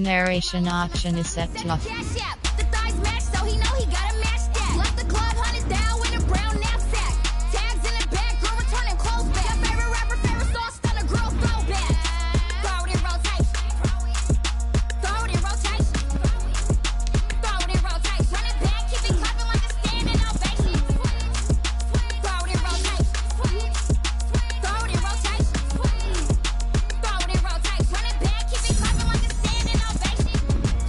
narration option is set to off. Cash app, the thighs match, so he know he gotta match that. Left the club, hunted down with a brown knapsack. Tags in the back, girl returning clothes back. Your favorite rapper, favorite song, stunner, girl throwback. Throw it in rotation. Throw it in rotation. Throw it in rotation. Run it back, keep it clapping like a standing ovation. Throw it in rotation. Throw it in rotation. Throw it in rotation. Run it back, keep it clapping like a standing ovation.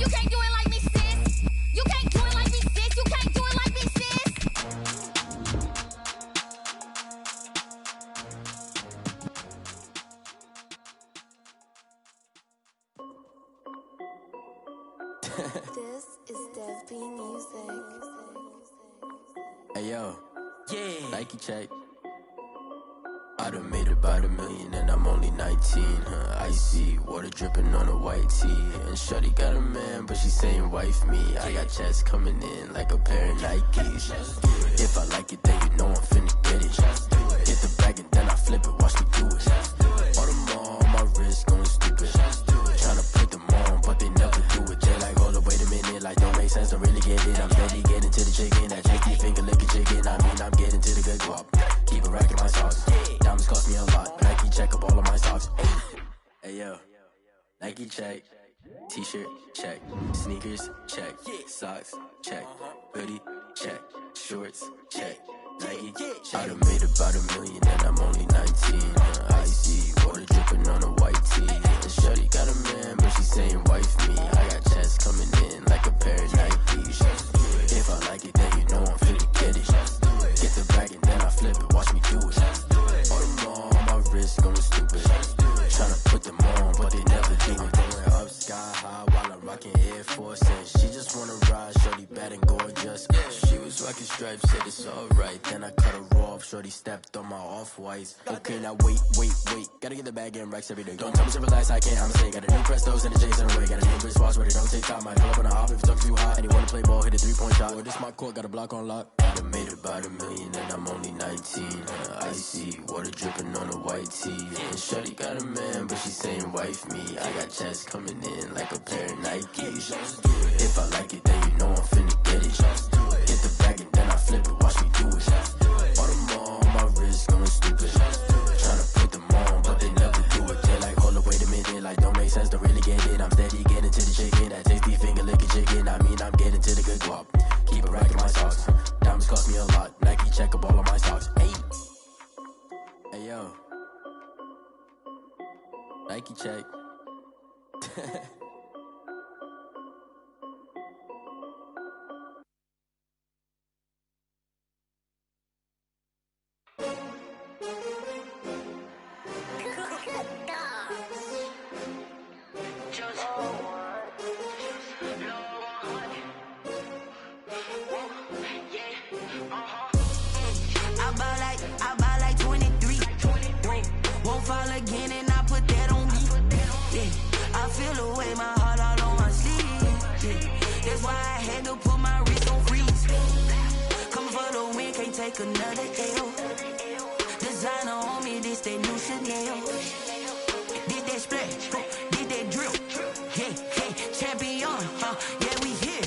You can't do it like me, sis. You can't do it like me, sis. You can't do it like me, sis. This is Dev B Music. Hey yo, Nike check. I done made about $1 million and I'm only 19. Icy water dripping on a white tee. And shorty got a man, but she saying wife me. I got checks coming in like a pair of Nikes. If I like it, then you know I'm finna get it. Get the bag and then I flip it, watch me do it. All on my wrist going stupid. Tryna put them on, but they never do it. They like, hold up, wait a minute, like don't make sense, don't really get it. I'm steady getting to the chicken, that chicky finger licking chicken. I mean, I'm getting to the good guap. Keep a rack in my socks. Diamonds cost me a lot. Nike check up all of my socks. Hey yo, Nike check. T-shirt check. Sneakers check. Socks check. Hoodie check. Shorts check. Nike. I done made about $1 million and I'm only 19. Icy water dripping on a white tee. And shorty got a man, but she saying wife me. I got checks coming in like a pair of Nikes. If I like it, then you know I'm finna get it. Get the bag and then I flip it, watch me do it. All on my wrist going stupid. Tryna put them on, but they never do it. Going up sky high while I'm rocking Air Force. And she just wanna ride, shorty bad and gorgeous. She was rocking stripes, said it's alright. Then I cut her off, shorty stepped on my off-whites. Okay, now wait. Gotta get the bag and racks every day. Don't tell me to relax, I can't, I'ma say. Got a new Prestos and the J's in the way. Got a new wristwatch, but it don't take time. I pull up on a hop if it talks too hot. And you wanna play ball, hit a 3-point shot. Well, this my court, got a block on lock. I done made about $1 million and I'm only 19. Icy water dripping on a white tee. And shorty got a man, but she saying wife me. I got checks coming in like a pair of Nikes. If I like it, then you know I'm finna get it. Get the bag and then I flip it, watch me do it. All on my wrist going stupid. Tryna put them on, but they never do it. They like, hold up, wait a minute, like don't make sense, don't really get it. I'm steady getting to the chicken, that tasty finger licking chicken. I mean, I'm getting to the good guap. Keep a rack in my socks. Diamonds cost me a lot. Nike check up all of my socks. Hey yo, Nike check. I buy like 23. Won't fall again and I put that on me. Yeah, I feel the way, my heart all on my sleeve. Yeah, that's why I had to put my wrist on freeze. Coming for the win, can't take another L. Designer on me, this that new Chanel. Did that splash, did that drill. Yeah, champion, yeah, we here.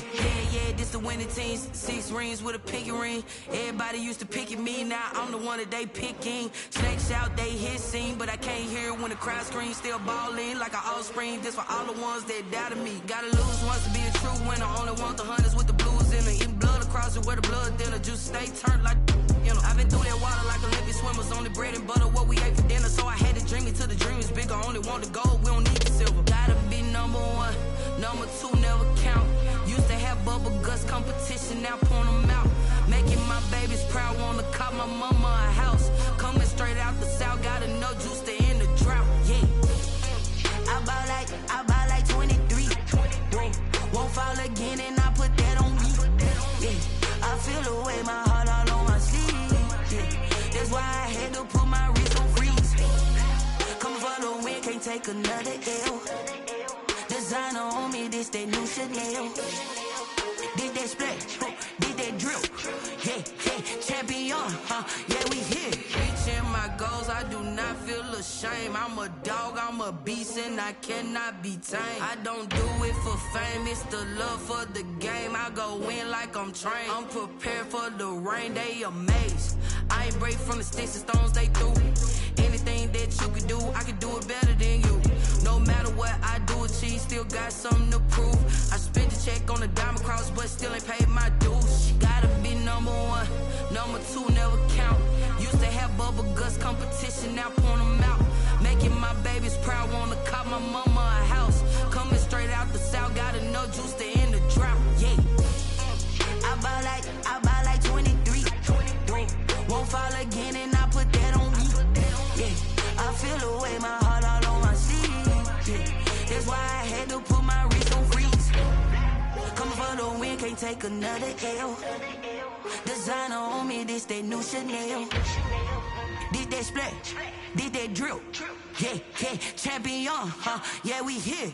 Yeah, this the winning teams. 6 rings with a pinky ring. Everybody used to pick at me, now I'm the one that they picking. Snakes out, they hit scene, but I can't hear it when the crowd screams. Still ballin' like an offspring. This for all the ones that doubted me. Gotta lose once to be a true winner. Only want the hunters with the blues in it. Eating blood across it where the blood thinner. Juice stay turned like, you know. I've been through that water like Olympic swimmers. Only bread and butter, what we ate for dinner. So I had to dream it till the dream is bigger. Only want the gold, we don't need the silver. Gotta be number 1, number 2 never count. Used to have bubble guts competition, now point them out. Making my babies proud, wanna cop my mama a house. Coming straight out the south, gotta know juice to end the drought. Yeah, I buy like 23. Won't fall again and I put that on me. Yeah, I feel the way, my heart all on my sleeve. Yeah, that's why I had to put my wrist on freeze. Coming for the win, can't take another L. Designer on me, this that new Chanel. Did that splash, did that drill. Yeah, champion, yeah, we here. Reaching my goals, I do not feel shame. I'm a dog, I'm a beast, and I cannot be tamed. I don't do it for fame, it's the love for the game. I go in like I'm trained. I'm prepared for the rain, they amazed. I ain't break from the sticks and stones they threw. Anything that you could do, I could do it better than you. No matter what I do, achieve, still got something to prove. I spent the check on the diamond cross, but still ain't paid my dues. Gotta be number one, number two never count. Used to have bubble guts competition, now point them out. Making my babies proud, wanna cop my mama a house. Coming straight out the south, got enough juice to end the drought. Yeah, I buy like 23. Won't fall again, and I put that on me. Yeah, I feel the way, my heart all on my sleeve. Yeah, that's why I had to put my wrist on freeze. Coming for the win, can't take another L. Designer on me, this that new Chanel. Did that splat, did that drill. Yeah, yeah, champion, huh? Yeah, we here.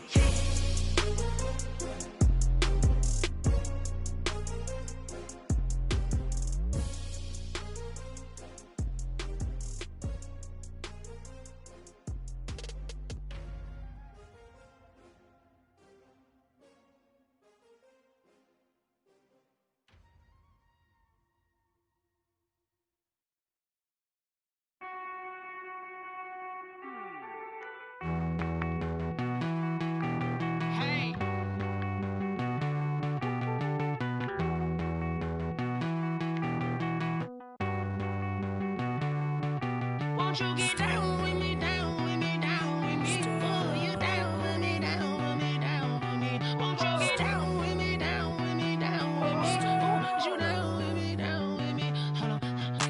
Won't you get down with me, down with me, down with me? Oh, you down with me, down with me, down with me. Won't you get down with me, down with me, down with me? Oh, you down with me, down with me? Hold on.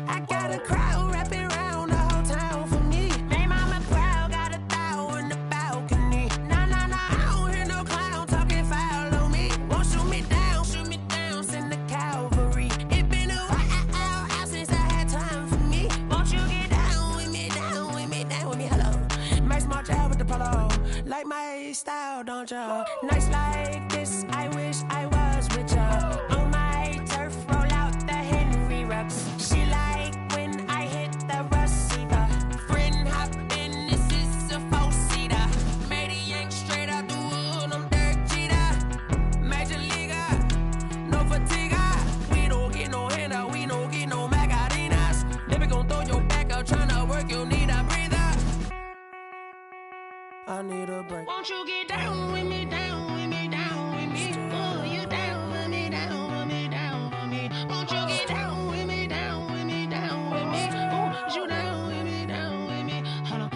I got a crowd wrapping around the whole town for me. They mama proud, got a thou in the balcony. Nah, I don't hear no clown talking foul on me. Won't shoot me down, send the cavalry. It been a while since I had time for me. Won't you get down with me, down with me, down with me? Hello. Max March out with the polo. Like my style, don't ya? Nights like this, I wish I was with ya. On my turf, roll out the Henry Rux. She like when I hit the receiver. Friend hop in, this is a four-seater. Made a yank straight out the wood, I'm Derek Jeter. Major leaguer, no fatigue. We don't get no handout, we don't get no Macarinas. Never gon' throw your back out, tryna work, you need a breather. I need a break. Won't you get down with me, down with me, down with me? Oh, you down with me, down with me, down with me? Won't you get down with me, down with me, down with me? Oh, you down with me, down with me? Hold on.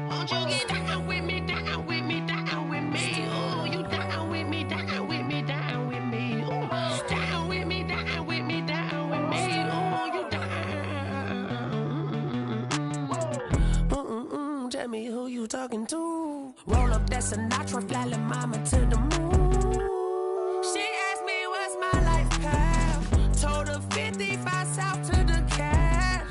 Won't you get down with me, down with me, down with me? Oh, you down with me, down with me, down with me? Oh, down with me, down with me, down with me? Oh, you down. Tell me who you talking to. Roll up that Sinatra, fly la mama to the moon. She asked me what's my life path. Told her 55 south to the cash.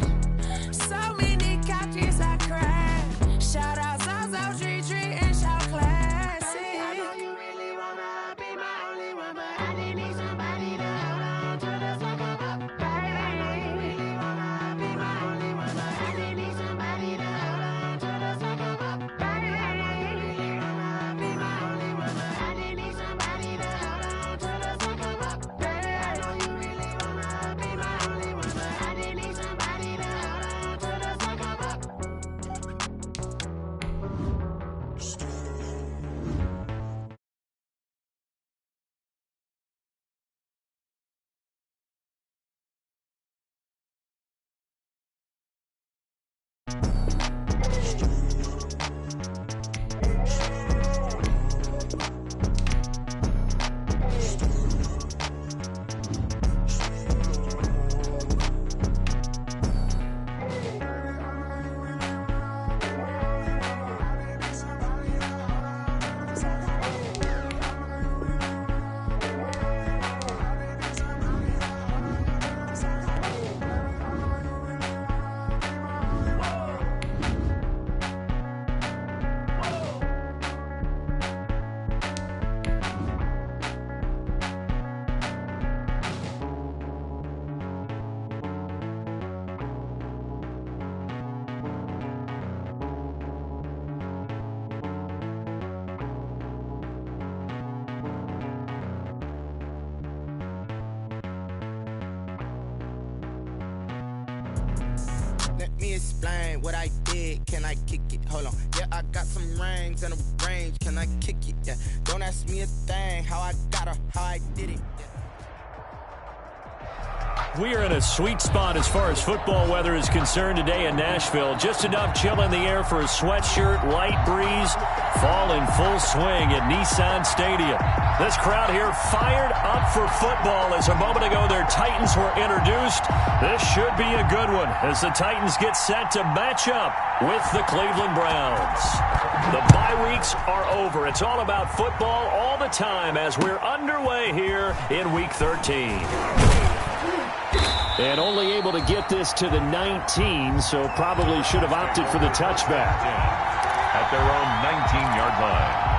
So many couches I crashed. Shout out Zazo, Tree, and shout classic. I know you really wanna be my only one, but I didn't need somebody to hold on to the sucker up. Baby, I know you really wanna be my only one, but I didn't need somebody to hold on to the sucker up. Baby, I know you really wanna be my only one, but I didn't need somebody to hold on to the sucker up. Baby, I know you really wanna be my only one, but I didn't need somebody to hold on to the sucker up. me explain what I did. Can I kick it? Hold on. Yeah, I got some rings and a range. Can I kick it? Yeah. Don't ask me a thing. How I got her, how I did it. Yeah. We are in a sweet spot as far as football weather is concerned today in Nashville. Just enough chill in the air for a sweatshirt, light breeze, fall in full swing at Nissan Stadium. This crowd here fired up for football as a moment ago their Titans were introduced. This should be a good one as the Titans get set to match up with the Cleveland Browns. The bye weeks are over. It's all about football all the time as we're underway here in Week 13. And only able to get this to the 19, so probably should have opted for the touchback. At their own 19-yard line.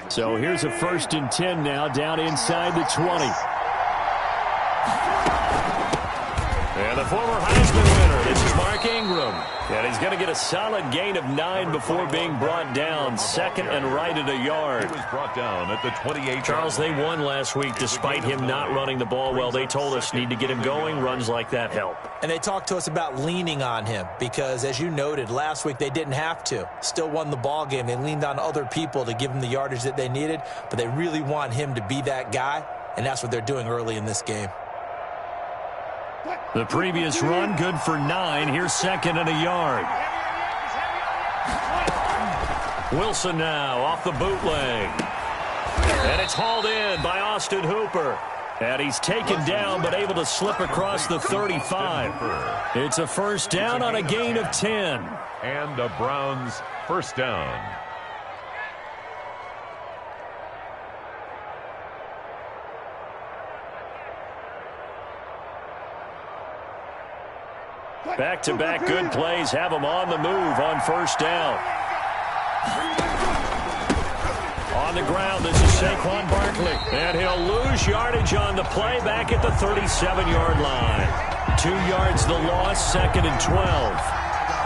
So here's a 1st and 10 now, down inside the 20. And the former Heisman winner, this is Mark Ingram. And he's going to get a solid gain of 9 before being brought down. Second and right at a yard. He was brought down at the 28. Charles, they won last week despite him not running the ball well. They told us need to get him going. Runs like that help. And they talked to us about leaning on him because, as you noted, last week they didn't have to. Still won the ball game. They leaned on other people to give them the yardage that they needed, but they really want him to be that guy, and that's what they're doing early in this game. The previous run, good for 9. Here's 2nd and a yard. Wilson now off the bootleg. And it's hauled in by Austin Hooper. And he's taken down but able to slip across the 35. It's a 1st down on a gain of 10. And the Browns 1st down. Back-to-back good plays have him on the move on 1st down. On the ground, this is Saquon Barkley. And he'll lose yardage on the play back at the 37-yard line. 2 yards the loss, 2nd and 12.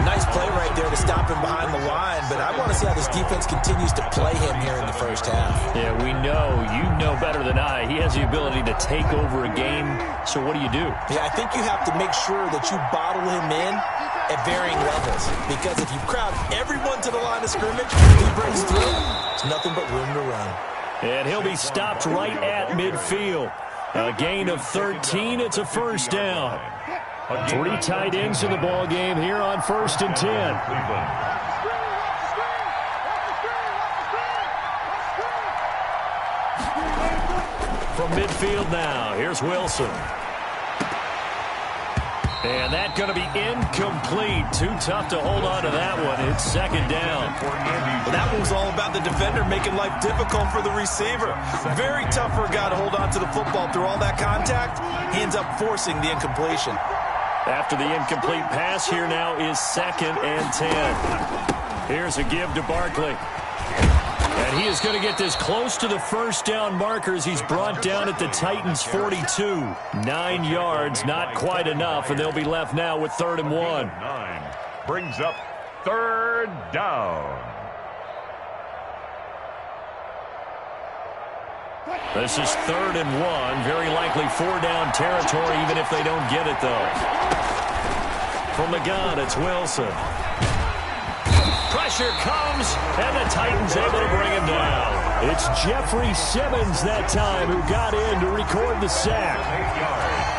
Nice play right there to stop him behind the line, but I want to see how this defense continues to play him here in the 1st half. Yeah, we know. You know better than I. He has the ability to take over a game, so what do you do? Yeah, I think you have to make sure that you bottle him in at varying levels, because if you crowd everyone to the line of scrimmage, he breaks through, there's nothing but room to run. And he'll be stopped right at midfield. A gain of 13, it's a 1st down. 3 tight ends in the ball game here on 1st and 10. From midfield now, here's Wilson. And that's going to be incomplete. Too tough to hold on to that one. It's 2nd down. Well, that one was all about the defender making life difficult for the receiver. Very tough for a guy to hold on to the football through all that contact. He ends up forcing the incompletion. After the incomplete pass, here now is 2nd and 10. Here's a give to Barkley. And he is going to get this close to the 1st down markers. He's brought down at the Titans' 42. 9 yards, not quite enough, and they'll be left now with 3rd and 1. 9 brings up 3rd down. This is 3rd and 1. Very likely 4-down territory, even if they don't get it, though. From the gun, it's Wilson. Pressure comes, and the Titans able to bring him down. It's Jeffrey Simmons that time who got in to record the sack.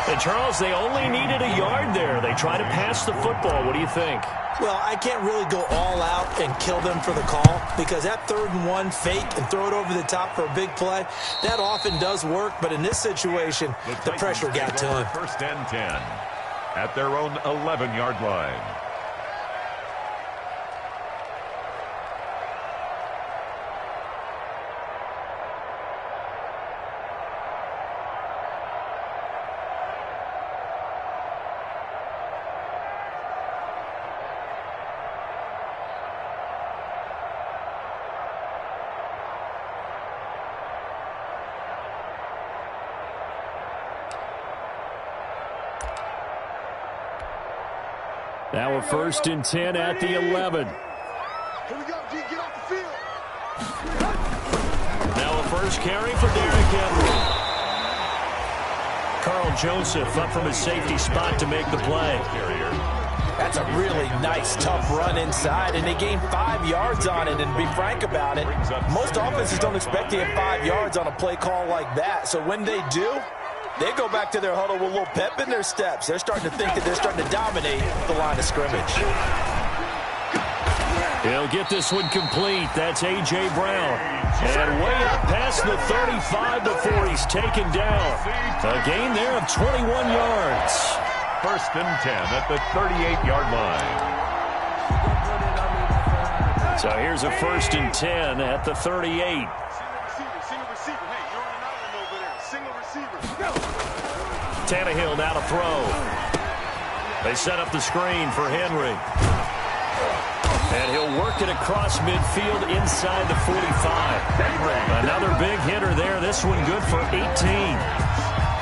And, Charles, they only needed a yard there. They try to pass the football. What do you think? Well, I can't really go all out and kill them for the call because that 3rd and 1 fake and throw it over the top for a big play, that often does work. But in this situation, the pressure got to him. 1st and 10 at their own 11-yard line. Now a 1st and 10 at the 11. Here we go, G. Get off the field. Now a first carry for Derrick Henry. Carl Joseph up from his safety spot to make the play. That's a really nice, tough run inside, and they gained 5 yards on it. And to be frank about it, most offenses don't expect to get 5 yards on a play call like that. So when they do, they go back to their huddle with a little pep in their steps. They're starting to think that they're starting to dominate the line of scrimmage. He'll get this one complete. That's A.J. Brown. And way up past the 35 before he's taken down. A gain there of 21 yards. 1st and 10 at the 38-yard line. So here's a 1st and 10 at the 38. Single receiver. Hey, you're on an island over there. Single receiver. Tannehill now to throw. They set up the screen for Henry. And he'll work it across midfield inside the 45. Another big hitter there. This one good for 18.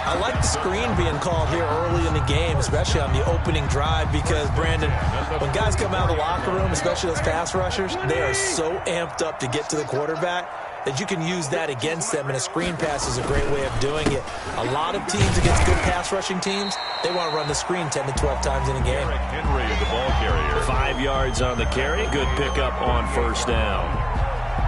I like the screen being called here early in the game, especially on the opening drive, because, Brandon, when guys come out of the locker room, especially those pass rushers, they are so amped up to get to the quarterback that you can use that against them, and a screen pass is a great way of doing it. A lot of teams against good pass rushing teams, they want to run the screen 10 to 12 times in a game. Henry is the ball carrier. 5 yards on the carry. Good pickup on 1st down.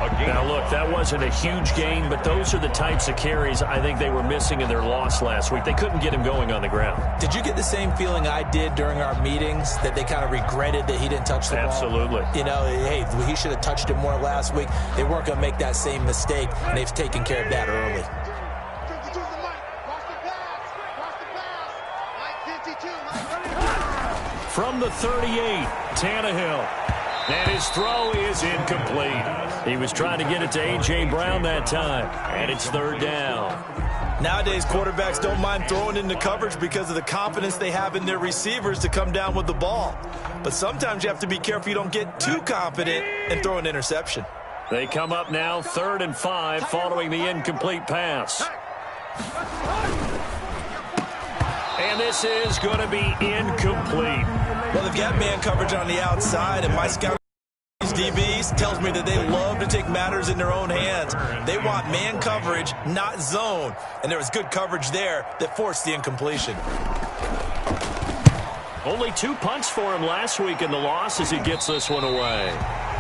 Now, look, that wasn't a huge gain, but those are the types of carries I think they were missing in their loss last week. They couldn't get him going on the ground. Did you get the same feeling I did during our meetings, that they kind of regretted that he didn't touch the ball? Absolutely. You know, hey, he should have touched it more last week. They weren't going to make that same mistake, and they've taken care of that early. 52's the mic. Watch the pass. Watch the pass. Mike 52. From the 38, Tannehill. And his throw is incomplete. He was trying to get it to A.J. Brown that time. And it's 3rd down. Nowadays, quarterbacks don't mind throwing into coverage because of the confidence they have in their receivers to come down with the ball. But sometimes you have to be careful you don't get too confident and throw an interception. They come up now 3rd and 5 following the incomplete pass. And this is going to be incomplete. Well, they've got man coverage on the outside, and my scout DBs tells me that they love to take matters in their own hands. They want man coverage, not zone. And there was good coverage there that forced the incompletion. Only 2 punts for him last week in the loss as he gets this one away.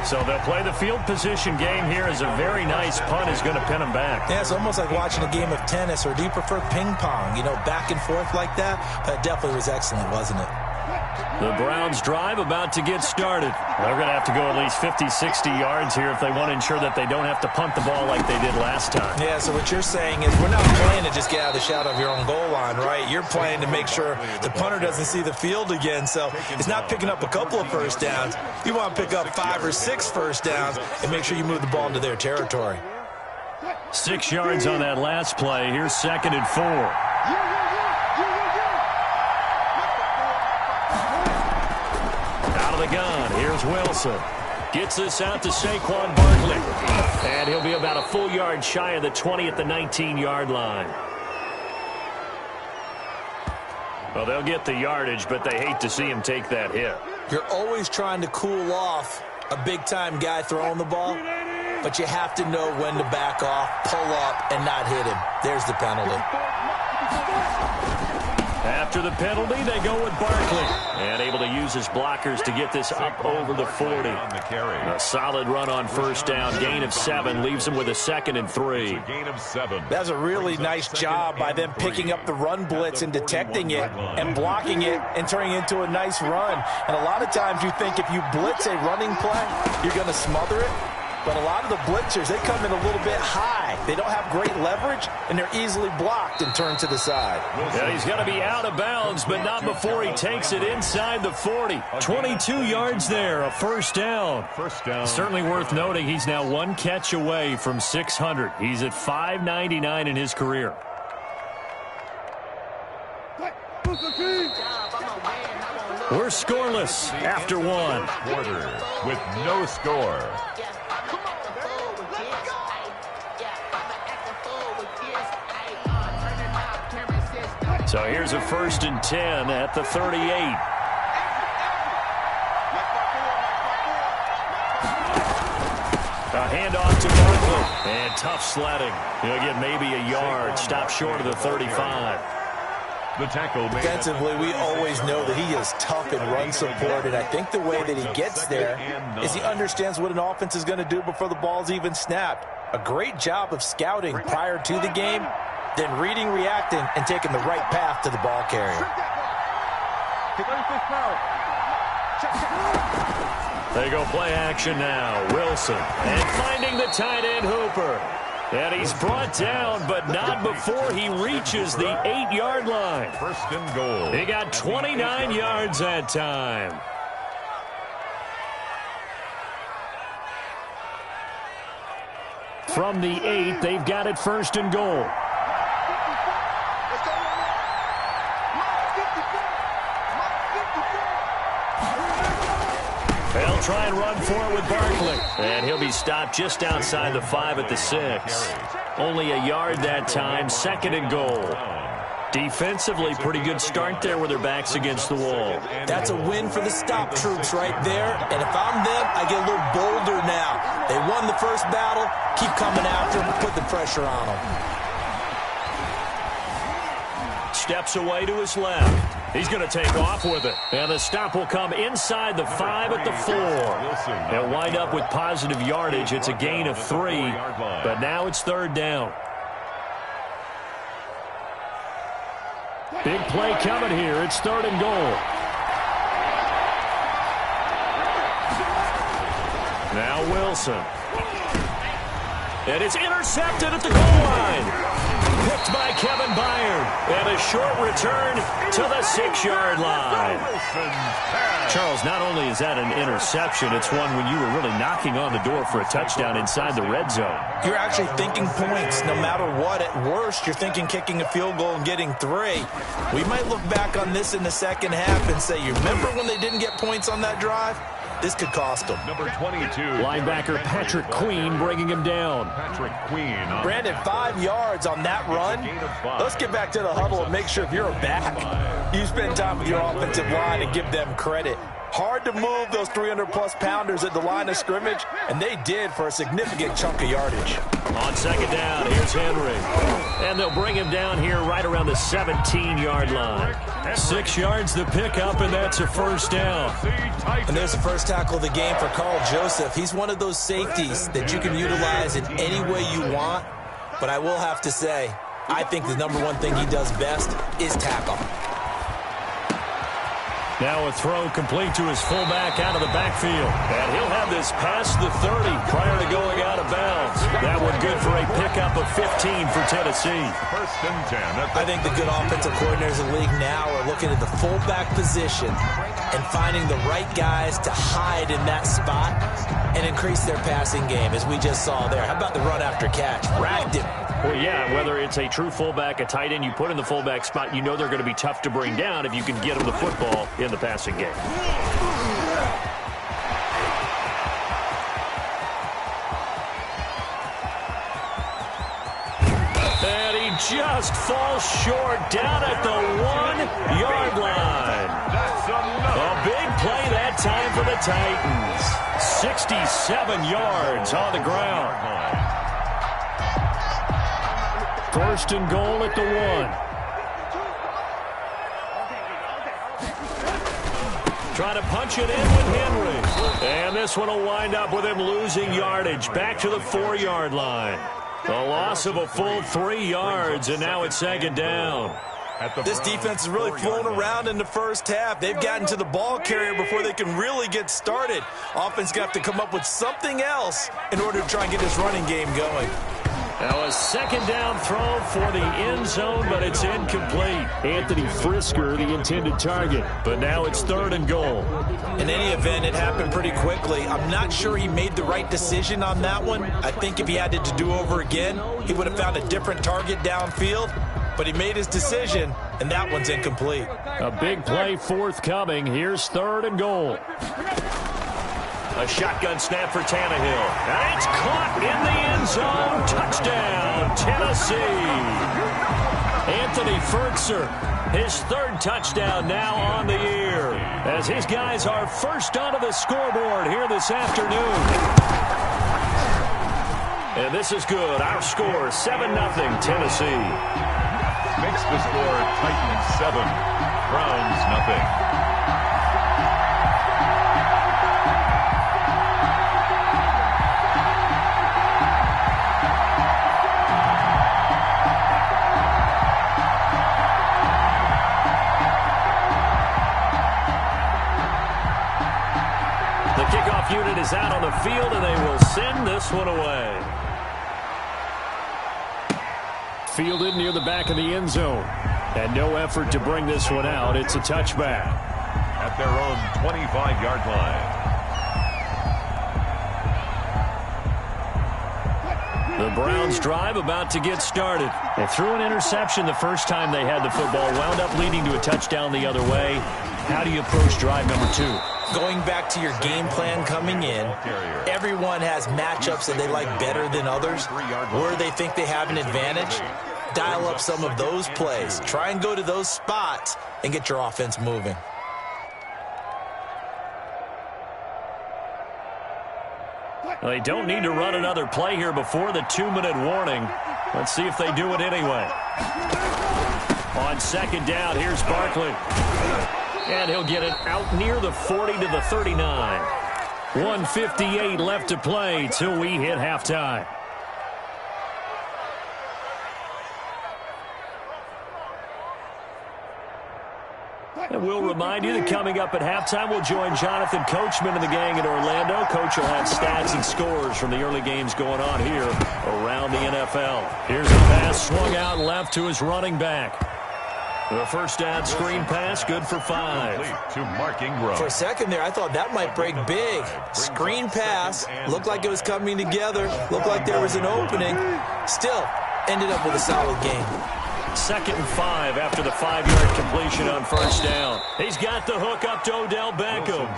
So they'll play the field position game here as a very nice punt is going to pin him back. Yeah, it's almost like watching a game of tennis, or do you prefer ping pong? You know, back and forth like that? That definitely was excellent, wasn't it? The Browns drive about to get started. They're going to have to go at least 50, 60 yards here if they want to ensure that they don't have to punt the ball like they did last time. Yeah, so what you're saying is we're not playing to just get out of the shadow of your own goal line, right? You're playing to make sure the punter doesn't see the field again. So it's not picking up a couple of first downs. You want to pick up 5 or 6 first downs and make sure you move the ball into their territory. 6 yards on that last play. Here's 2nd and 4. The gun. Here's Wilson. Gets this out to Saquon Barkley. And he'll be about a full yard shy of the 20 at the 19-yard line. Well, they'll get the yardage, but they hate to see him take that hit. You're always trying to cool off a big-time guy throwing the ball, but you have to know when to back off, pull up, and not hit him. There's the penalty. After the penalty, they go with Barkley. And able to use his blockers to get this up over the 40. A solid run on 1st down. Gain of 7 leaves him with a 2nd and 3. Gain of 7. That's a really nice job by them picking up the run blitz and detecting it and blocking it and turning it into a nice run. And a lot of times you think if you blitz a running play, you're going to smother it. But a lot of the blitzers, they come in a little bit high. They don't have great leverage, and they're easily blocked and turned to the side. Yeah, he's going to be out of bounds, but not before he takes it inside the 40. 22 yards there, a 1st down. Certainly worth noting he's now 1 catch away from 600. He's at 599 in his career. We're scoreless after 1. Quarter with no score. So here's a 1st and 10 at the 38. A handoff to Barkley. And tough sledding. He'll get maybe a yard. Stop short of the 35. The tackle defensively, we always know that he is tough in run support, and I think the way that he gets there is he understands what an offense is going to do before the ball's even snapped. A great job of scouting prior to the game, then reading, reacting, and taking the right path to the ball carrier. They go play action now. Wilson. And finding the tight end Hooper. And he's brought down, but not before he reaches the 8-yard line. First and goal. He got 29 yards that time. From the 8, they've got it first and goal. They'll try and run for it with Barkley. And he'll be stopped just outside the 5 at the 6. Only a yard that time, second and goal. Defensively, pretty good start there with their backs against the wall. That's a win for the stop troops right there. And if I'm them, I get a little bolder now. They won the first battle. Keep coming after them. Put the pressure on them. Steps away to his left. He's going to take off with it. And the stop will come inside the 5 at the 4. They'll wind up with positive yardage. It's a gain of 3. But now it's third down. Big play coming here. It's third and goal. Now Wilson. And it's intercepted at the goal line. Picked by Kevin Byard. And a short return to the 6-yard line. Charles, not only is that an interception, it's one when you were really knocking on the door for a touchdown inside the red zone. You're actually thinking points no matter what. At worst, you're thinking kicking a field goal and getting 3. We might look back on this in the second half and say, you remember when they didn't get points on that drive? This could cost them. Number 22. Linebacker Patrick Queen bringing him down. Patrick Queen. Brandon, 5 yards on that run. Let's get back to the huddle and make sure if you're a back, you spend time with your offensive line and give them credit. Hard to move those 300-plus pounders at the line of scrimmage, and they did for a significant chunk of yardage. On second down, here's Henry. And they'll bring him down here right around the 17-yard line. 6 yards the pickup, and that's a first down. And there's the first tackle of the game for Carl Joseph. He's one of those safeties that you can utilize in any way you want. But I will have to say, I think the number one thing he does best is tackle. Now a throw complete to his fullback out of the backfield. And he'll have this past the 30 prior to going out of bounds. That one good for a pickup of 15 for Tennessee. First and 10. I think the good offensive coordinators in the league now are looking at the fullback position and finding the right guys to hide in that spot and increase their passing game, as we just saw there. How about the run after catch? Racked him. Well, yeah, whether it's a true fullback, a tight end you put in the fullback spot, you know they're going to be tough to bring down if you can get them the football in the passing game. And he just falls short down at the 1-yard line. A big play that time for the Titans. 67 yards on the ground. First and goal at the 1. Trying to punch it in with Henry. And this one will wind up with him losing yardage back to the 4-yard line. A loss of a full 3 yards, and now it's second down. This defense is really flown around in the first half. They've gotten to the ball carrier before they can really get started. Offense got to come up with something else in order to try and get this running game going. Now a second down throw for the end zone, but it's incomplete. Anthony Frisker, the intended target. But now it's third and goal. In any event, it happened pretty quickly. I'm not sure he made the right decision on that one. I think if he had it to do over again, he would have found a different target downfield. But he made his decision, and that one's incomplete. A big play forthcoming. Here's third and goal. A shotgun snap for Tannehill. And it's caught in the end zone. Touchdown, Tennessee. Anthony Fertzer, his third touchdown now on the year, as his guys are first onto the scoreboard here this afternoon. And this is good. Our score, 7-0 Tennessee. Makes the score Titans 7, Browns 0. The kickoff unit is out on the field, and they will send this one away. Fielded near the back of the end zone. And no effort to bring this one out. It's a touchback. At their own 25-yard line. The Browns drive about to get started. They threw an interception the first time they had the football, wound up leading to a touchdown the other way. How do you approach drive number 2? Going back to your game plan coming in, everyone has matchups that they like better than others, where they think they have an advantage. Dial up some of those plays. Try and go to those spots and get your offense moving. They don't need to run another play here before the 2-minute warning. Let's see if they do it anyway. On second down, here's Barkley. And he'll get it out near the 40 to the 39. 1:58 left to play till we hit halftime. And we'll remind you that coming up at halftime, we'll join Jonathan Coachman and the gang in Orlando. Coach will have stats and scores from the early games going on here around the NFL. Here's a pass swung out left to his running back. The first down screen pass, good for 5. To Mark Ingram. For a second there, I thought that might break big. Screen pass, looked like it was coming together, looked like there was an opening. Still, ended up with a solid game. 2nd and 5 after the 5-yard completion on first down. He's got the hook up to Odell Beckham.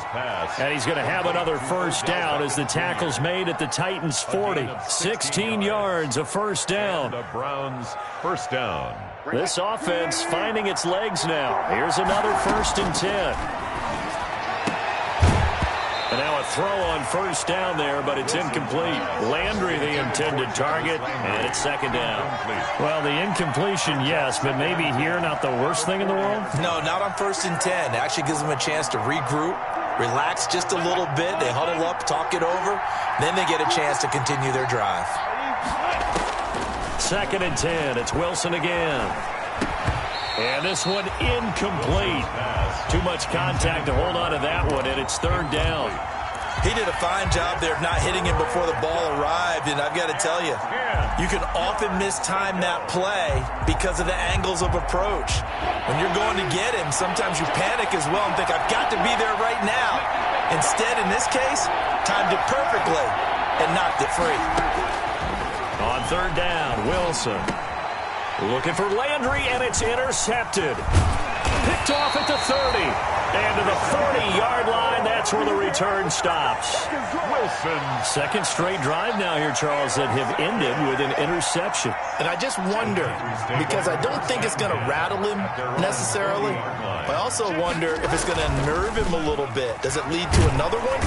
And he's going to have another first down as the tackle's made at the Titans' 40. 16 yards of first down. The Browns first down. This offense finding its legs now. Here's another 1st and 10. And now a throw on first down there, but it's incomplete. Landry the intended target, and it's 2nd down. Well, the incompletion, yes, but maybe here not the worst thing in the world? No, not on 1st and 10. It actually gives them a chance to regroup, relax just a little bit. They huddle up, talk it over. Then they get a chance to continue their drive. 2nd and 10. It's Wilson again. And this one incomplete. Too much contact to hold on to that one, and it's 3rd down. He did a fine job there of not hitting him before the ball arrived, and I've got to tell you, you can often mistime that play because of the angles of approach. When you're going to get him, sometimes you panic as well and think, I've got to be there right now. Instead, in this case, timed it perfectly and knocked it free. On 3rd down, Wilson looking for Landry, and it's intercepted. Picked off at the 30. And to the 40-yard line, that's where the return stops. Wilson. 2nd straight drive now here, Charles, that have ended with an interception. And I just wonder, because I don't think it's going to rattle him necessarily. I also wonder if it's going to nerve him a little bit. Does it lead to another one?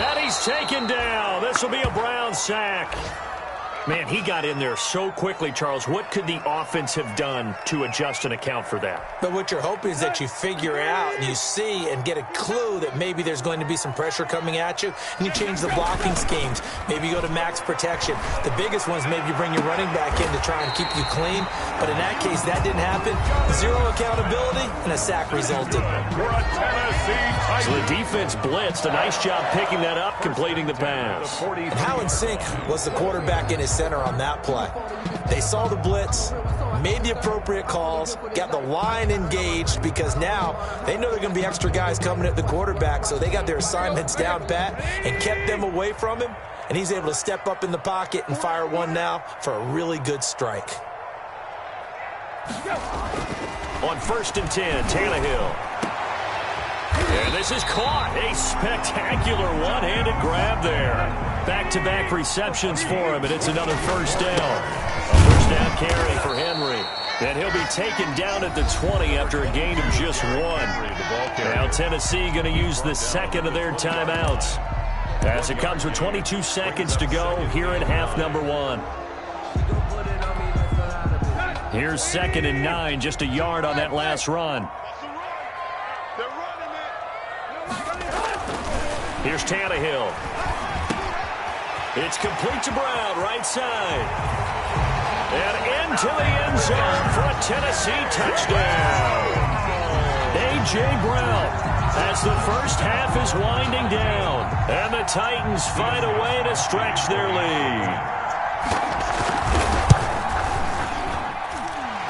And he's taken down. This will be a Brown sack. Man, he got in there so quickly, Charles. What could the offense have done to adjust and account for that? But what you're hoping is that you figure out and you see and get a clue that maybe there's going to be some pressure coming at you, and you change the blocking schemes. Maybe you go to max protection. The biggest ones, maybe you bring your running back in to try and keep you clean. But in that case, that didn't happen. 0 accountability, and a sack resulted. So the defense blitzed. A nice job picking that up, completing the pass. And how in sync was the quarterback in his center on that play? They saw the blitz, made the appropriate calls, got the line engaged, because now they know there are going to be extra guys coming at the quarterback, so they got their assignments down pat and kept them away from him, and he's able to step up in the pocket and fire one now for a really good strike. On 1st and 10, Tannehill. And this is caught. A spectacular one-handed grab there. Back-to-back receptions for him, and it's another first down. A first down carry for Henry. And he'll be taken down at the 20 after a gain of just 1. Now Tennessee going to use the 2nd of their timeouts. as it comes with 22 seconds to go here in half number 1. Here's 2nd and 9, just a yard on that last run. Here's Tannehill. It's complete to Brown, right side. And into the end zone for a Tennessee touchdown. A.J. Brown, as the first half is winding down, and the Titans find a way to stretch their lead.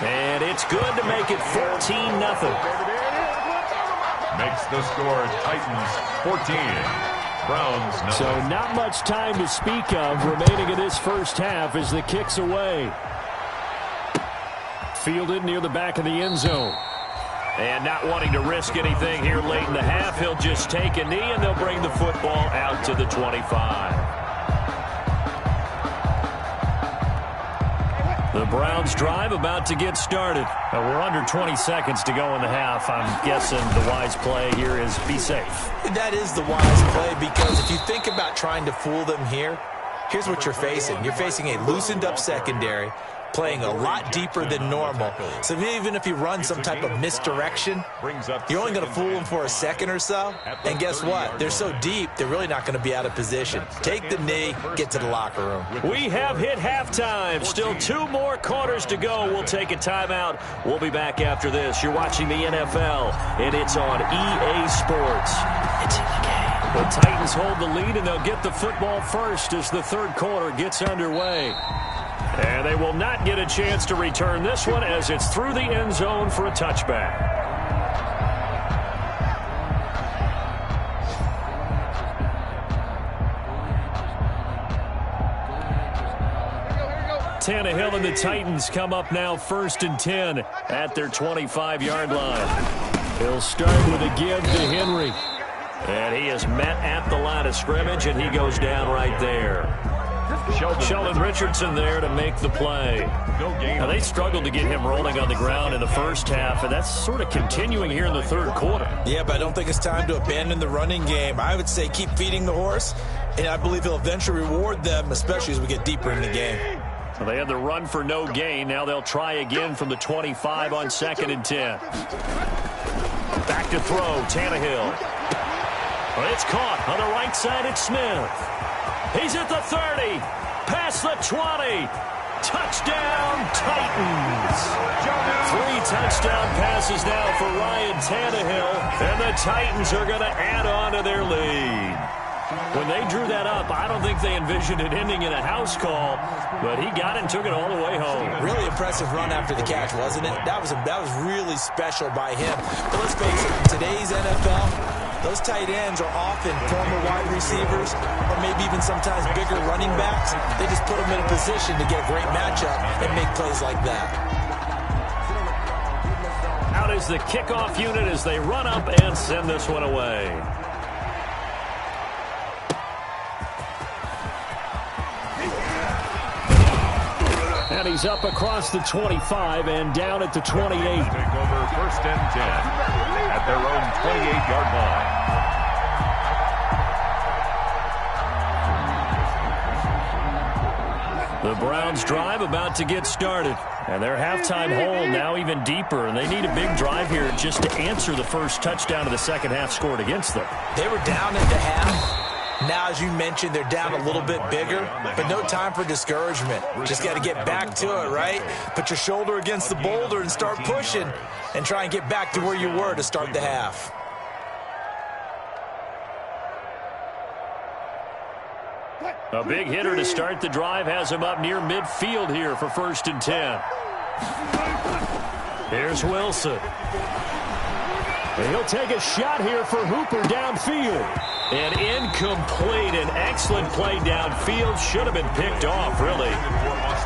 And it's good to make it 14-0. Makes the score Titans 14. Browns 9. So not much time to speak of remaining in this first half as the kick's away. Fielded near the back of the end zone. And not wanting to risk anything here late in the half, he'll just take a knee and they'll bring the football out to the 25. The Browns drive about to get started. We're under 20 seconds to go in the half. I'm guessing the wise play here is be safe. That is the wise play, because if you think about trying to fool them here, here's what you're facing. You're facing a loosened up secondary, playing a lot deeper than normal. So even if you run some type of misdirection, you're only going to fool them for a second or so. And guess what? They're so deep, they're really not going to be out of position. Take the knee, get to the locker room. We have hit halftime. Still 2 more quarters to go. We'll take a timeout. We'll be back after this. You're watching the NFL, and it's on EA Sports. It's in the game. The Titans hold the lead, and they'll get the football first as the third quarter gets underway. And they will not get a chance to return this one as it's through the end zone for a touchback. Tannehill and the Titans come up now 1st and 10 at their 25-yard line. He'll start with a give to Henry. And he is met at the line of scrimmage, and he goes down right there. Sheldon Richardson there to make the play. Now, they struggled to get him rolling on the ground in the first half, and that's sort of continuing here in the third quarter. Yeah, but I don't think it's time to abandon the running game. I would say keep feeding the horse, and I believe he'll eventually reward them, especially as we get deeper in the game. So they had the run for no gain. Now they'll try again from the 25 on 2nd and 10. Back to throw, Tannehill. Well, it's caught on the right side. It's Smith. He's at the 30, past the 20. Touchdown, Titans. 3 touchdown passes now for Ryan Tannehill, and the Titans are going to add on to their lead. When they drew that up, I don't think they envisioned it ending in a house call, but he got it and took it all the way home. Really impressive run after the catch, wasn't it? That was really special by him. But let's face it, in today's NFL, those tight ends are often former wide receivers or maybe even sometimes bigger running backs. They just put them in a position to get a great matchup and make plays like that. Out is the kickoff unit as they run up and send this one away. And he's up across the 25 and down at the 28. Take over 1st and 10 at their own 28-yard line. The Browns drive about to get started. And their halftime hole now even deeper. And they need a big drive here just to answer the first touchdown of the second half scored against them. They were down at the half. Now, as you mentioned, they're down a little bit bigger, but no time for discouragement. Just got to get back to it, right? Put your shoulder against the boulder and start pushing and try and get back to where you were to start the half. A big hitter to start the drive has him up near midfield here for 1st and 10. Here's Wilson. And he'll take a shot here for Hooper downfield. And incomplete. An excellent play downfield. Should have been picked off, really.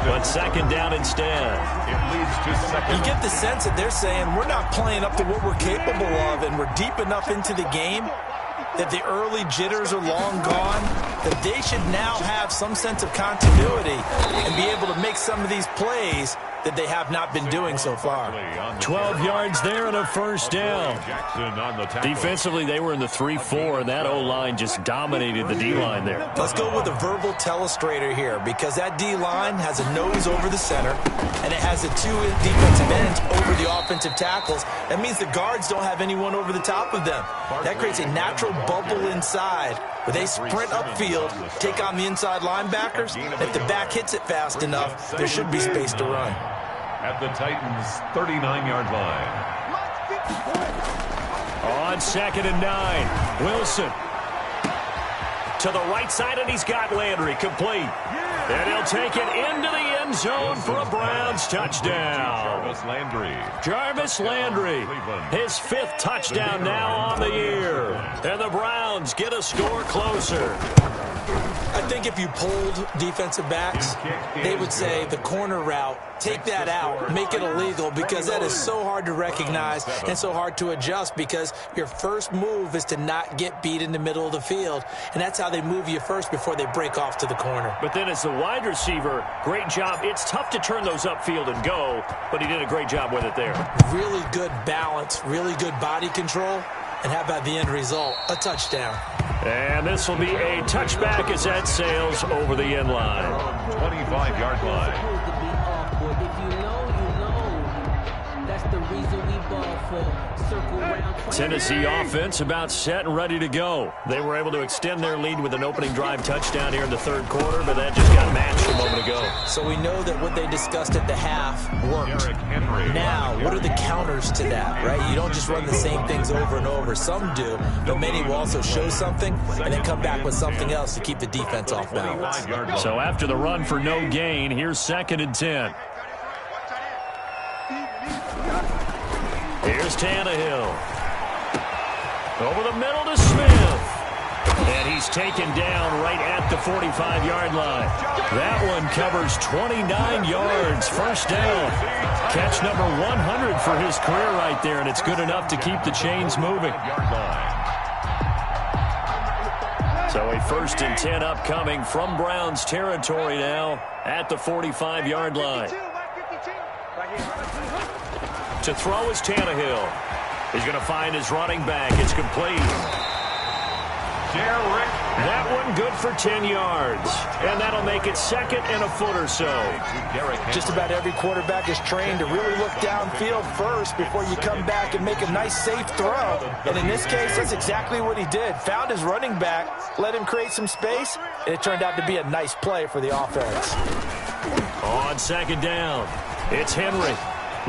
But 2nd down instead. It leads to 2nd. You get the sense that they're saying we're not playing up to what we're capable of, and we're deep enough into the game that the early jitters are long gone, that they should now have some sense of continuity and be able to make some of these plays that they have not been doing so far. 12 yards there and a first down. Defensively, they were in the 3-4, and that O-line just dominated the D-line there. Let's go with a verbal telestrator here, because that D-line has a nose over the center, and it has the two defensive ends over the offensive tackles. That means the guards don't have anyone over the top of them. That creates a natural bubble inside where they sprint upfield, take on the inside linebackers. If the back hits it fast enough, there should be space to run. At the Titans' 39-yard line. On 2nd and 9, Wilson to the right side, and he's got Landry complete. And he'll take it into the end zone for a Browns touchdown. Jarvis Landry, his 5th touchdown now on the year. And the Browns get a score closer. I think if you polled defensive backs, they would say the corner route, take that out, make it illegal, because that is so hard to recognize and so hard to adjust, because your first move is to not get beat in the middle of the field, and that's how they move you first before they break off to the corner. But then as the wide receiver, great job. It's tough to turn those upfield and go, but he did a great job with it there. Really good balance, really good body control, and how about the end result? A touchdown. And this will be a touchback as that sails over the end line. 25-yard line. Tennessee offense about set and ready to go. They were able to extend their lead with an opening drive touchdown here in the 3rd quarter, but that just got matched a moment ago. So we know that what they discussed at the half worked. Now, what are the counters to that, right? You don't just run the same things over and over. Some do, but many will also show something and then come back with something else to keep the defense off balance. So after the run for no gain, here's 2nd and 10. Here's Tannehill. Over the middle to Smith. And he's taken down right at the 45-yard line. That one covers 29 yards. First down. Catch number 100 for his career right there, and it's good enough to keep the chains moving. So a 1st and 10 upcoming from Browns territory now at the 45-yard line. To throw is Tannehill. He's going to find his running back. It's complete. That one good for 10 yards. And that'll make it 2nd and a foot or so. Just about every quarterback is trained to really look downfield first before you come back and make a nice, safe throw. And in this case, that's exactly what he did. Found his running back, let him create some space, and it turned out to be a nice play for the offense. On 2nd down, it's Henry.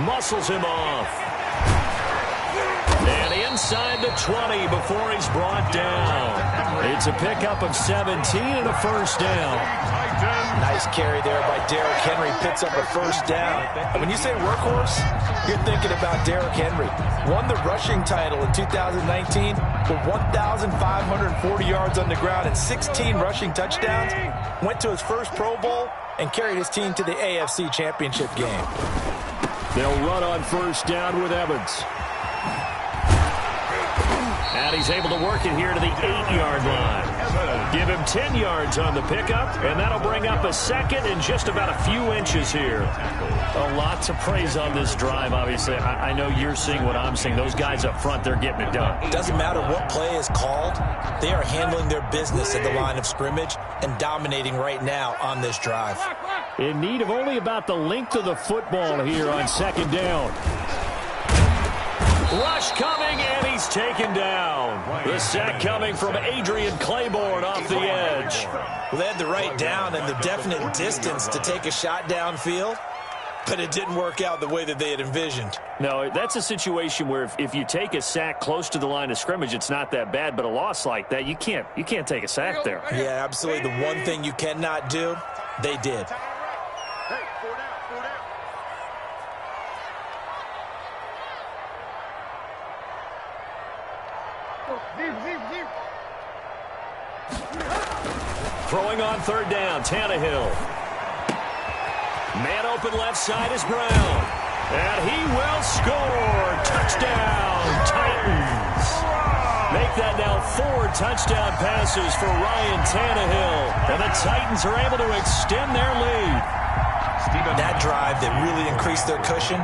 Muscles him off. And inside the 20 before he's brought down. It's a pickup of 17 and a first down. Nice carry there by Derrick Henry. Picks up a first down. And when you say workhorse, you're thinking about Derrick Henry. Won the rushing title in 2019 with 1,540 yards on the ground and 16 rushing touchdowns. Went to his first Pro Bowl and carried his team to the AFC Championship game. They'll run on first down with Evans. And he's able to work it here to the 8-yard line. Give him 10 yards on the pickup, and that'll bring up a 2nd and just about a few inches here. A lot to praise on this drive, obviously. I know you're seeing what I'm seeing. Those guys up front, they're getting it done. It doesn't matter what play is called. They are handling their business at the line of scrimmage and dominating right now on this drive. In need of only about the length of the football here on 2nd down. Rush coming, and he's taken down. The sack coming from Adrian Claiborne off the edge. Well, they had the right down and the definite distance to take a shot downfield, but it didn't work out the way that they had envisioned. No, that's a situation where if you take a sack close to the line of scrimmage, it's not that bad, but a loss like that, you can't take a sack there. Yeah, absolutely. The one thing you cannot do, they did. Throwing on 3rd down, Tannehill. Man open left side is Brown. And he will score. Touchdown, Titans. Make that now 4 touchdown passes for Ryan Tannehill. And the Titans are able to extend their lead. That drive that really increased their cushion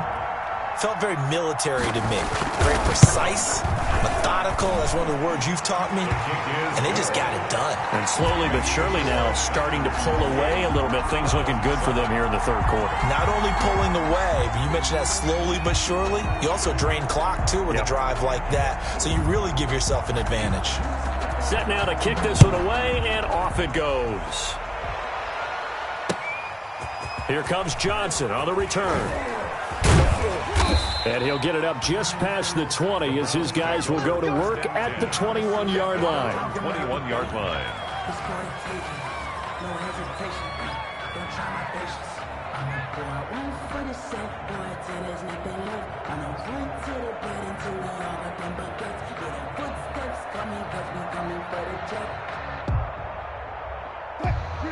felt very military to me. Very precise, methodical. That's one of the words you've taught me. And they just got it done. And slowly but surely now starting to pull away a little bit. Things looking good for them here in the third quarter. Not only pulling away, but you mentioned that slowly but surely. You also drain clock, too, with a drive like that. So you really give yourself an advantage. Set now to kick this one away, and off it goes. Here comes Johnson on the return. And he'll get it up just past the 20 as his guys will go to work at the 21-yard line. 21-yard line.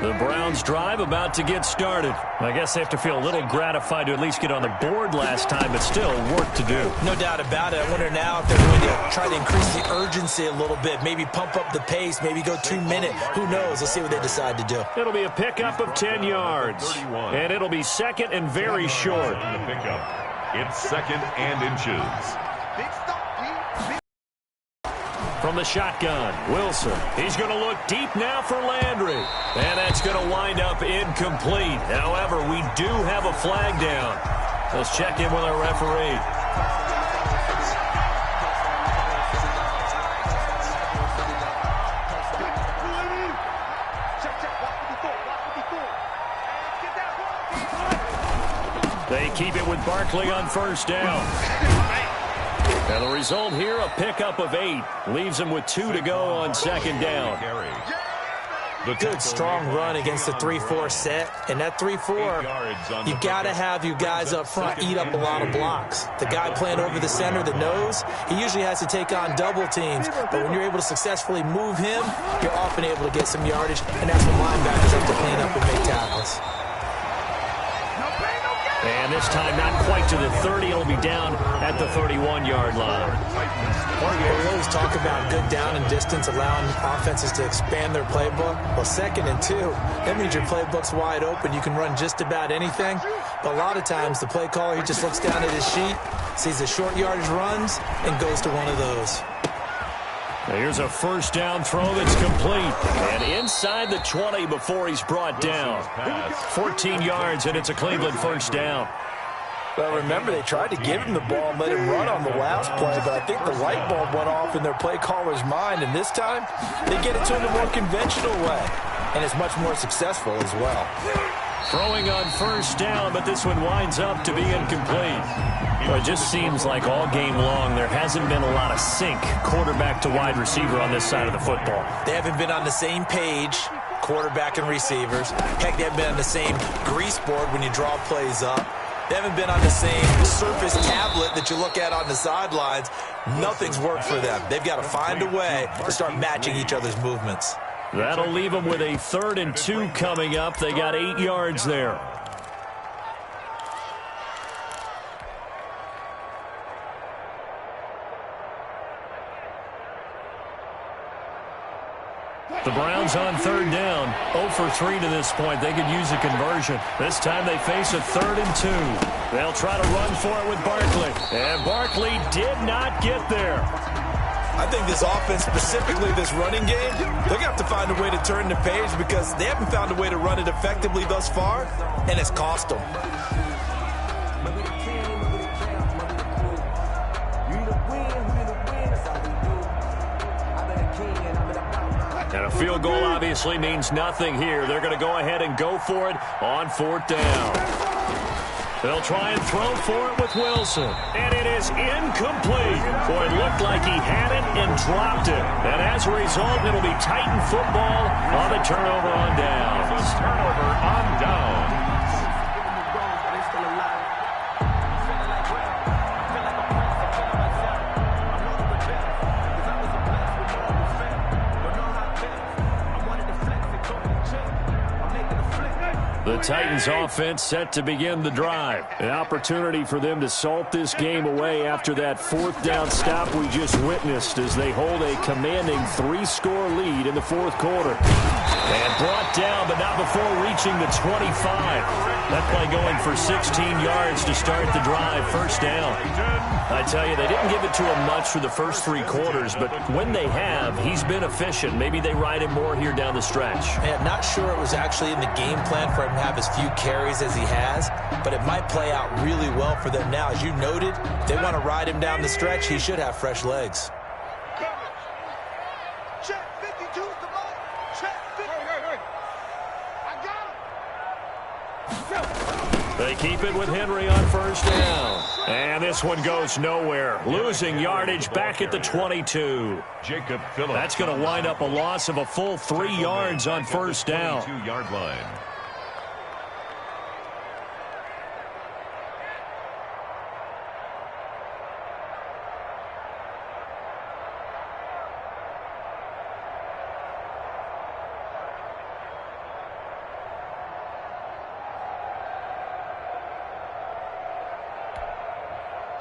The Browns drive about to get started. I guess they have to feel a little gratified to at least get on the board last time, but still work to do. No doubt about it. I wonder now if they're going to try to increase the urgency a little bit, maybe pump up the pace, maybe go 2 minute. Who knows? Let's see what they decide to do. It'll be a pickup of 10 yards. And it'll be second and very short. The pickup. It's second and inches. From the shotgun, Wilson. He's going to look deep now for Landry. And that's going to wind up incomplete. However, we do have a flag down. Let's check in with our referee. They keep it with Barkley on first down. And the result here, a pickup of 8. Leaves them with 2 to go on second down. Good, strong run against the 3-4 set. And that 3-4, you've got to have you guys up front eat up a lot of blocks. The guy playing over the center, the nose, he usually has to take on double teams. But when you're able to successfully move him, you're often able to get some yardage. And that's when linebackers have to clean up and make tackles. And this time not quite to the 30. It'll be down at the 31-yard line. We always talk about good down and distance, allowing offenses to expand their playbook. Well, 2nd and 2, that means your playbook's wide open. You can run just about anything. But a lot of times the play caller, he just looks down at his sheet, sees the short yardage runs, and goes to one of those. Here's a first down throw that's complete. And inside the 20 before he's brought down. 14 yards, and it's a Cleveland first down. Well, remember, they tried to give him the ball and let him run on the last play, but I think the light bulb went off in their play caller's mind, and this time they get it to him the more conventional way, and it's much more successful as well. Throwing on first down, but this one winds up to be incomplete. Well, it just seems like all game long there hasn't been a lot of sync quarterback to wide receiver on this side of the football. They haven't been on the same page, quarterback and receivers. Heck, they haven't been on the same grease board when you draw plays up. They haven't been on the same Surface tablet that you look at on the sidelines. Nothing's worked for them. They've got to find a way to start matching each other's movements. That'll leave them with a 3rd and 2 coming up. They got 8 yards there. The Browns on 3rd down. 0 for 3 to this point. They could use a conversion. This time they face a 3rd and 2. They'll try to run for it with Barkley. And Barkley did not get there. I think this offense, specifically this running game, they're going to have to find a way to turn the page because they haven't found a way to run it effectively thus far, and it's cost them. And a field goal obviously means nothing here. They're going to go ahead and go for it on 4th down. They'll try and throw for it with Wilson. And it is incomplete. Boy, it looked like he had it and dropped it. And as a result, it'll be Titan football on the turnover on downs. Turnover on downs. The Titans offense set to begin the drive. An opportunity for them to salt this game away after that fourth down stop we just witnessed as they hold a commanding 3-score lead in the fourth quarter. And brought down, but not before reaching the 25. That play going for 16 yards to start the drive. First down. I tell you, they didn't give it to him much for the first 3 quarters, but when they have, he's been efficient. Maybe they ride him more here down the stretch. Man, not sure it was actually in the game plan for him to have as few carries as he has, but it might play out really well for them now. As you noted, if they want to ride him down the stretch, he should have fresh legs. Check 52's the ball. Check 50. I got him. They keep it with Henry on first down. And this one goes nowhere. Losing yardage back at the 22. Jacob Phillips. That's going to wind up a loss of a full 3 yards on first down. 22-yard line.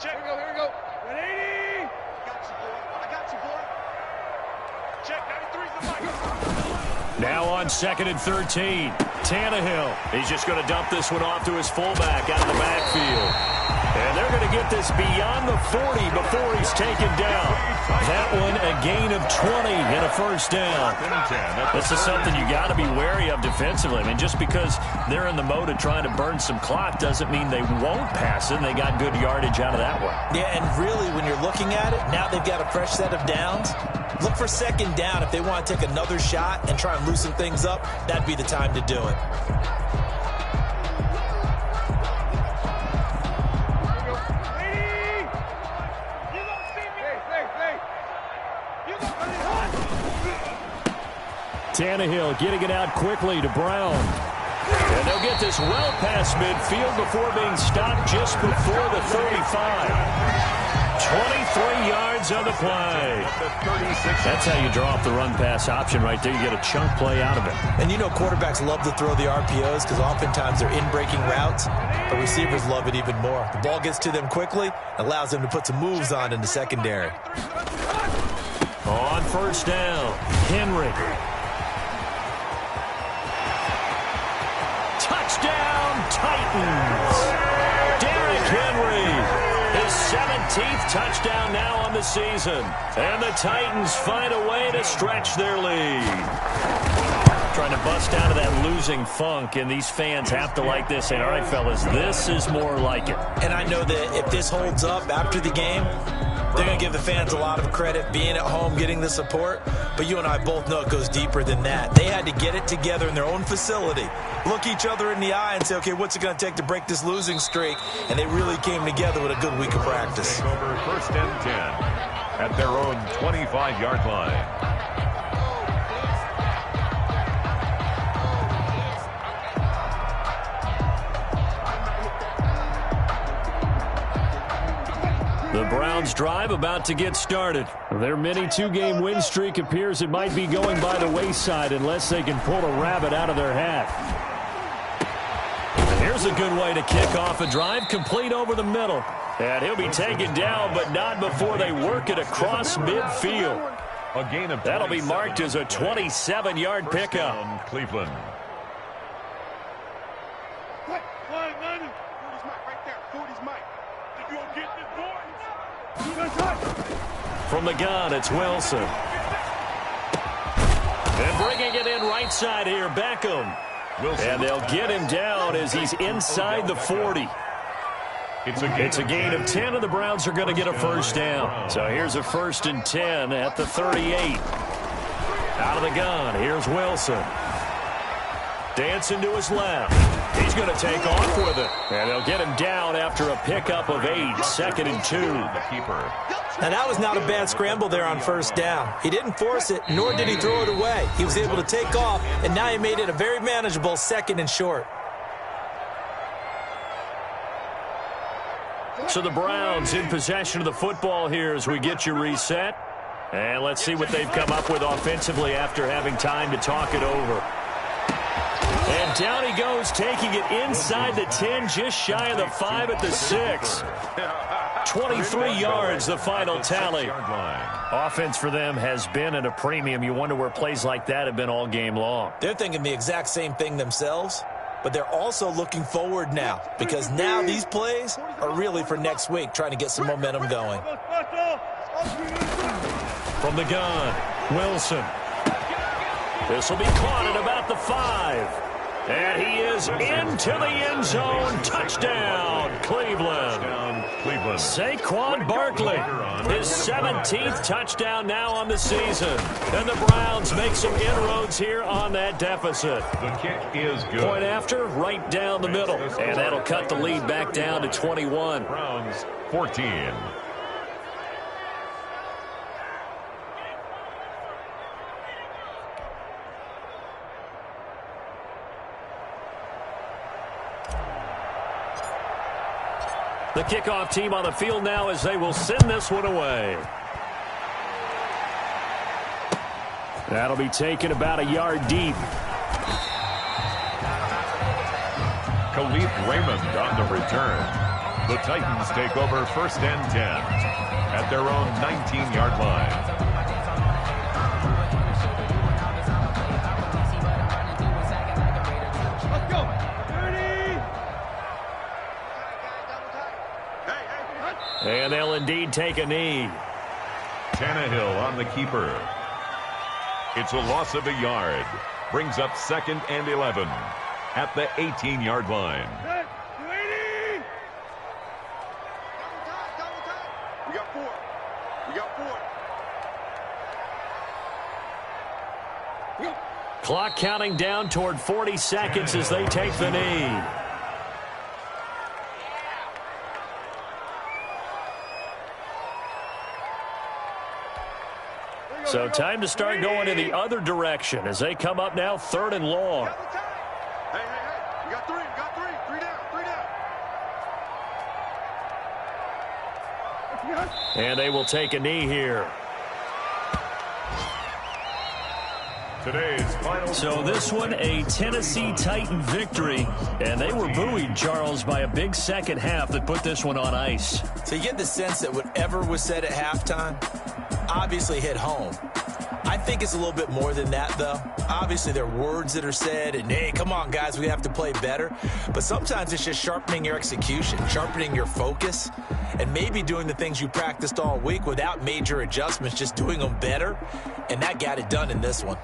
Check. Here we go. 180. I got you, boy. Check. 93's the mic. Now on 2nd and 13. Tannehill. He's just going to dump this one off to his fullback out of the backfield. And they're going to get this beyond the 40 before he's taken down. That one a gain of 20 and a first down. This is something you got to be wary of defensively. I mean, just because they're in the mode of trying to burn some clock doesn't mean they won't pass it. And they got good yardage out of that one. Yeah, and really, when you're looking at it, now they've got a fresh set of downs. Look for second down. If they want to take another shot and try and loosen things up, that'd be the time to do it. Tannehill getting it out quickly to Brown. And they'll get this well past midfield before being stopped just before the 35. 23 yards on the play. That's how you draw up the run-pass option right there. You get a chunk play out of it. And you know quarterbacks love to throw the RPOs because oftentimes they're in-breaking routes, but receivers love it even more. The ball gets to them quickly, allows them to put some moves on in the secondary. On first down, Henry. Touchdown, Titans. Derrick Henry. His 17th touchdown now on the season. And the Titans find a way to stretch their lead. Trying to bust out of that losing funk, and these fans have to like this. Saying, all right, fellas, this is more like it. And I know that if this holds up after the game, they're going to give the fans a lot of credit, being at home, getting the support. But you and I both know it goes deeper than that. They had to get it together in their own facility, look each other in the eye and say, okay, what's it going to take to break this losing streak? And they really came together with a good week of practice. Over 1st and 10 at their own 25-yard line. The Browns drive about to get started. Their mini 2-game win streak appears it might be going by the wayside unless they can pull a rabbit out of their hat. Here's a good way to kick off a drive, complete over the middle. And he'll be taken down, but not before they work it across midfield. A gain of That'll be marked as a 27-yard pickup. Cleveland. From the gun, it's Wilson. And bringing it in right side here, Beckham. And they'll get him down as he's inside the 40. It's a gain of 10, and the Browns are going to get a first down. So here's a 1st and 10 at the 38. Out of the gun, here's Wilson. Dancing to his left. He's going to take off with it. And they'll get him down after a pickup of 8, 2nd and 2. The keeper. Now, that was not a bad scramble there on first down. He didn't force it, nor did he throw it away. He was able to take off, and now he made it a very manageable 2nd and short. So the Browns in possession of the football here as we get you reset. And let's see what they've come up with offensively after having time to talk it over. And down he goes, taking it inside the 10, just shy of the 5 at the 6. 23 yards, the final tally. Offense for them has been at a premium. You wonder where plays like that have been all game long. They're thinking the exact same thing themselves, but they're also looking forward now, because now these plays are really for next week, trying to get some momentum going. From the gun, Wilson. This will be caught at about the 5. And he is into the end zone. Touchdown, Cleveland. Saquon Barkley, his 17th touchdown now on the season. And the Browns make some inroads here on that deficit. The kick is good. Point after, right down the middle. And that'll cut the lead back down to 21. Browns 14. The kickoff team on the field now as they will send this one away. That'll be taken about a yard deep. Khalif Raymond on the return. The Titans take over 1st and 10 at their own 19-yard line. And they'll indeed take a knee. Tannehill on the keeper. It's a loss of a yard. Brings up 2nd and 11 at the 18-yard line. We got 4. We got 4. Clock counting down toward 40 seconds as they take the knee. So time to start going in the other direction as they come up now 3rd and long. Hey. We got 3. We got 3. 3 down. 3 down. And they will take a knee here. Today's final. So this one, a Tennessee Titan victory. And they were buoyed, Charles, by a big second half that put this one on ice. So you get the sense that whatever was said at halftime obviously hit home. I think it's a little bit more than that, though. Obviously, there are words that are said, and, hey, come on, guys, we have to play better. But sometimes it's just sharpening your execution, sharpening your focus, and maybe doing the things you practiced all week without major adjustments, just doing them better. And that got it done in this one.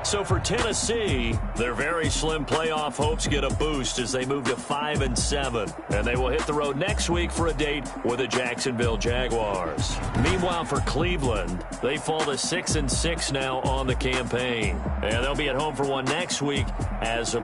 So for Tennessee, their very slim playoff hopes get a boost as they move to 5-7. And they will hit the road next week for a date with the Jacksonville Jaguars. Meanwhile, for Cleveland, they fall to 6-6 now on the campaign. And they'll be at home for one next week as a